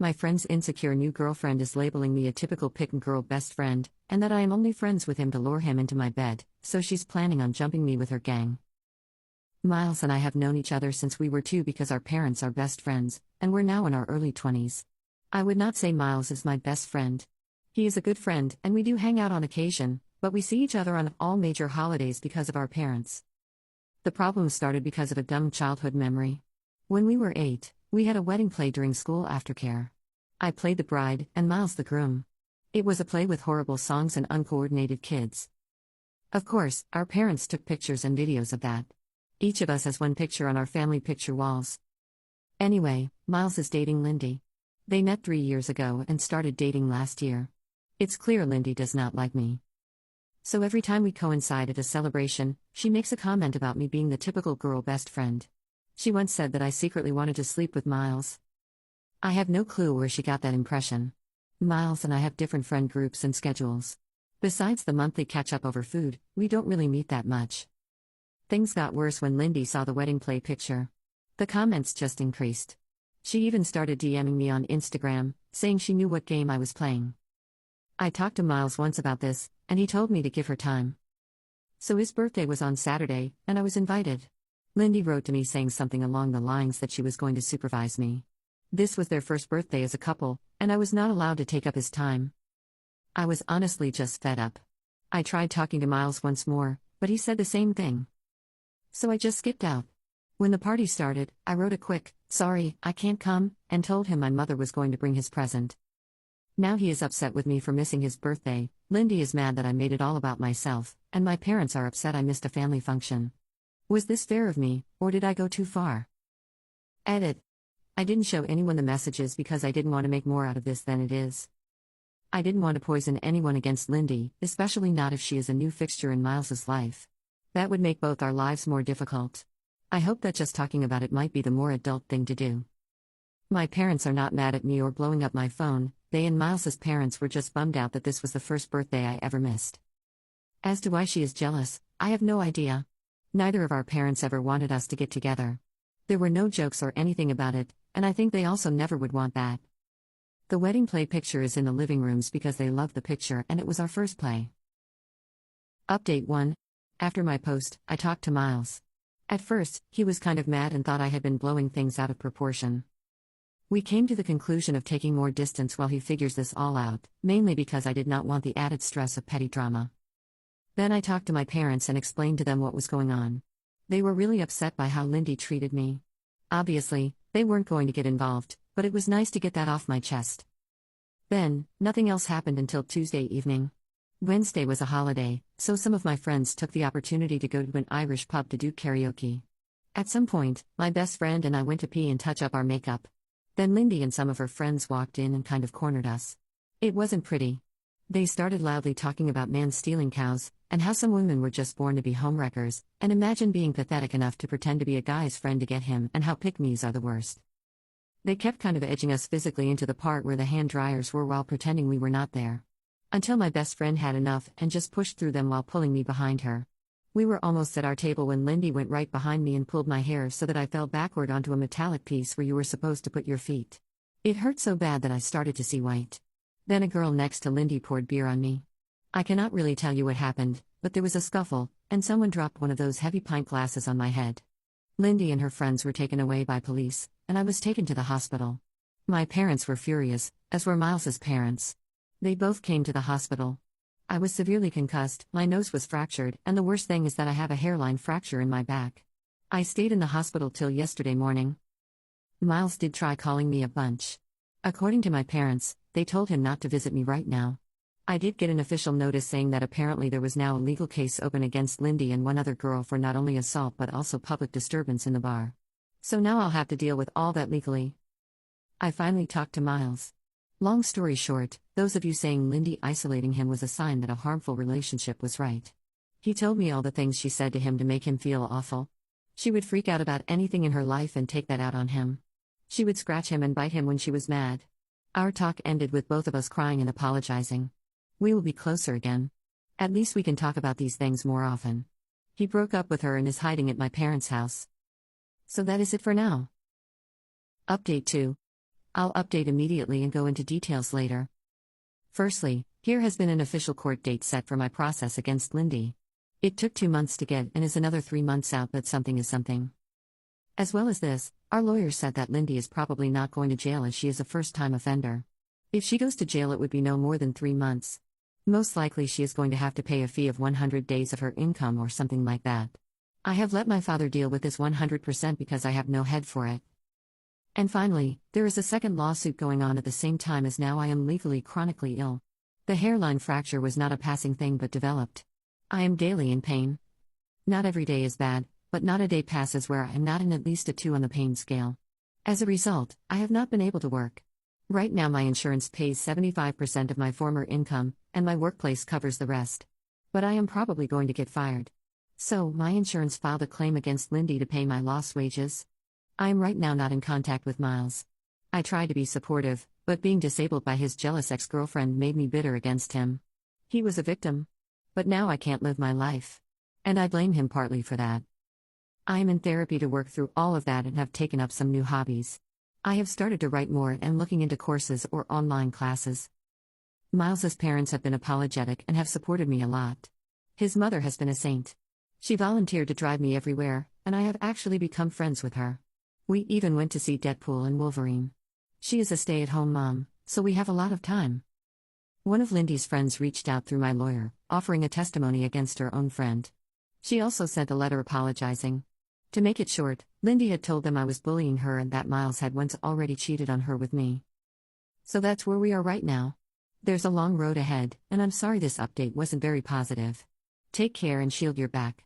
My friend's insecure new girlfriend is labeling me a typical pickme girl best friend, and that I am only friends with him to lure him into my bed, so she's planning on jumping me with her gang. Miles and I have known each other since we were 2 because our parents are best friends, and we're now in our early 20s. I would not say Miles is my best friend. He is a good friend, and we do hang out on occasion, but we see each other on all major holidays because of our parents. The problem started because of a dumb childhood memory. When we were 8, we had a wedding play during school aftercare. I played the bride, and Miles the groom. It was a play with horrible songs and uncoordinated kids. Of course, our parents took pictures and videos of that. Each of us has one picture on our family picture walls. Anyway, Miles is dating Lindy. They met 3 years ago and started dating last year. It's clear Lindy does not like me. So every time we coincide at a celebration, she makes a comment about me being the typical girl best friend. She once said that I secretly wanted to sleep with Miles. I have no clue where she got that impression. Miles and I have different friend groups and schedules. Besides the monthly catch-up over food, we don't really meet that much. Things got worse when Lindy saw the wedding play picture. The comments just increased. She even started DMing me on Instagram, saying she knew what game I was playing. I talked to Miles once about this, and he told me to give her time. So his birthday was on Saturday, and I was invited. Lindy wrote to me saying something along the lines that she was going to supervise me. This was their first birthday as a couple, and I was not allowed to take up his time. I was honestly just fed up. I tried talking to Miles once more, but he said the same thing. So I just skipped out. When the party started, I wrote a quick, "Sorry, I can't come," and told him my mother was going to bring his present. Now he is upset with me for missing his birthday. Lindy is mad that I made it all about myself, and my parents are upset I missed a family function. Was this fair of me, or did I go too far? Edit. I didn't show anyone the messages because I didn't want to make more out of this than it is. I didn't want to poison anyone against Lindy, especially not if she is a new fixture in Miles's life. That would make both our lives more difficult. I hope that just talking about it might be the more adult thing to do. My parents are not mad at me or blowing up my phone. They and Miles's parents were just bummed out that this was the first birthday I ever missed. As to why she is jealous, I have no idea. Neither of our parents ever wanted us to get together. There were no jokes or anything about it, and I think they also never would want that. The wedding play picture is in the living rooms because they loved the picture and it was our first play. Update 1. After my post, I talked to Miles. At first, he was kind of mad and thought I had been blowing things out of proportion. We came to the conclusion of taking more distance while he figures this all out, mainly because I did not want the added stress of petty drama. Then I talked to my parents and explained to them what was going on. They were really upset by how Lindy treated me. Obviously, they weren't going to get involved, but it was nice to get that off my chest. Then, nothing else happened until Tuesday evening. Wednesday was a holiday, so some of my friends took the opportunity to go to an Irish pub to do karaoke. At some point, my best friend and I went to pee and touch up our makeup. Then Lindy and some of her friends walked in and kind of cornered us. It wasn't pretty. They started loudly talking about man stealing cows, and how some women were just born to be homewreckers, and imagine being pathetic enough to pretend to be a guy's friend to get him, and how pick-me's are the worst. They kept kind of edging us physically into the part where the hand dryers were while pretending we were not there. Until my best friend had enough and just pushed through them while pulling me behind her. We were almost at our table when Lindy went right behind me and pulled my hair so that I fell backward onto a metallic piece where you were supposed to put your feet. It hurt so bad that I started to see white. Then a girl next to Lindy poured beer on me. I cannot really tell you what happened, but there was a scuffle, and someone dropped one of those heavy pint glasses on my head. Lindy and her friends were taken away by police, and I was taken to the hospital. My parents were furious, as were Miles's parents. They both came to the hospital. I was severely concussed, my nose was fractured, and the worst thing is that I have a hairline fracture in my back. I stayed in the hospital till yesterday morning. Miles did try calling me a bunch. According to my parents, they told him not to visit me right now. I did get an official notice saying that apparently there was now a legal case open against Lindy and one other girl for not only assault but also public disturbance in the bar. So now I'll have to deal with all that legally. I finally talked to Miles. Long story short, those of you saying Lindy isolating him was a sign that a harmful relationship was right. He told me all the things she said to him to make him feel awful. She would freak out about anything in her life and take that out on him. She would scratch him and bite him when she was mad. Our talk ended with both of us crying and apologizing. We will be closer again. At least we can talk about these things more often. He broke up with her and is hiding at my parents' house. So that is it for now. Update 2. I'll update immediately and go into details later. Firstly, here has been an official court date set for my process against Lindy. It took 2 months to get and is another 3 months out, but something is something. As well as this, our lawyer said that Lindy is probably not going to jail as she is a first-time offender. If she goes to jail, it would be no more than 3 months. Most likely she is going to have to pay a fee of 100 days of her income or something like that. I have let my father deal with this 100% because I have no head for it. And finally, there is a second lawsuit going on at the same time, as now I am legally chronically ill. The hairline fracture was not a passing thing but developed. I am daily in pain. Not every day is bad, but not a day passes where I am not in at least a 2 on the pain scale. As a result, I have not been able to work. Right now my insurance pays 75% of my former income, and my workplace covers the rest. But I am probably going to get fired. So, my insurance filed a claim against Lindy to pay my lost wages. I am right now not in contact with Miles. I tried to be supportive, but being disabled by his jealous ex-girlfriend made me bitter against him. He was a victim. But now I can't live my life. And I blame him partly for that. I am in therapy to work through all of that and have taken up some new hobbies. I have started to write more and looking into courses or online classes. Miles's parents have been apologetic and have supported me a lot. His mother has been a saint. She volunteered to drive me everywhere, and I have actually become friends with her. We even went to see Deadpool and Wolverine. She is a stay-at-home mom, so we have a lot of time. One of Lindy's friends reached out through my lawyer, offering a testimony against her own friend. She also sent a letter apologizing. To make it short, Lindy had told them I was bullying her and that Miles had once already cheated on her with me. So that's where we are right now. There's a long road ahead, and I'm sorry this update wasn't very positive. Take care and shield your back.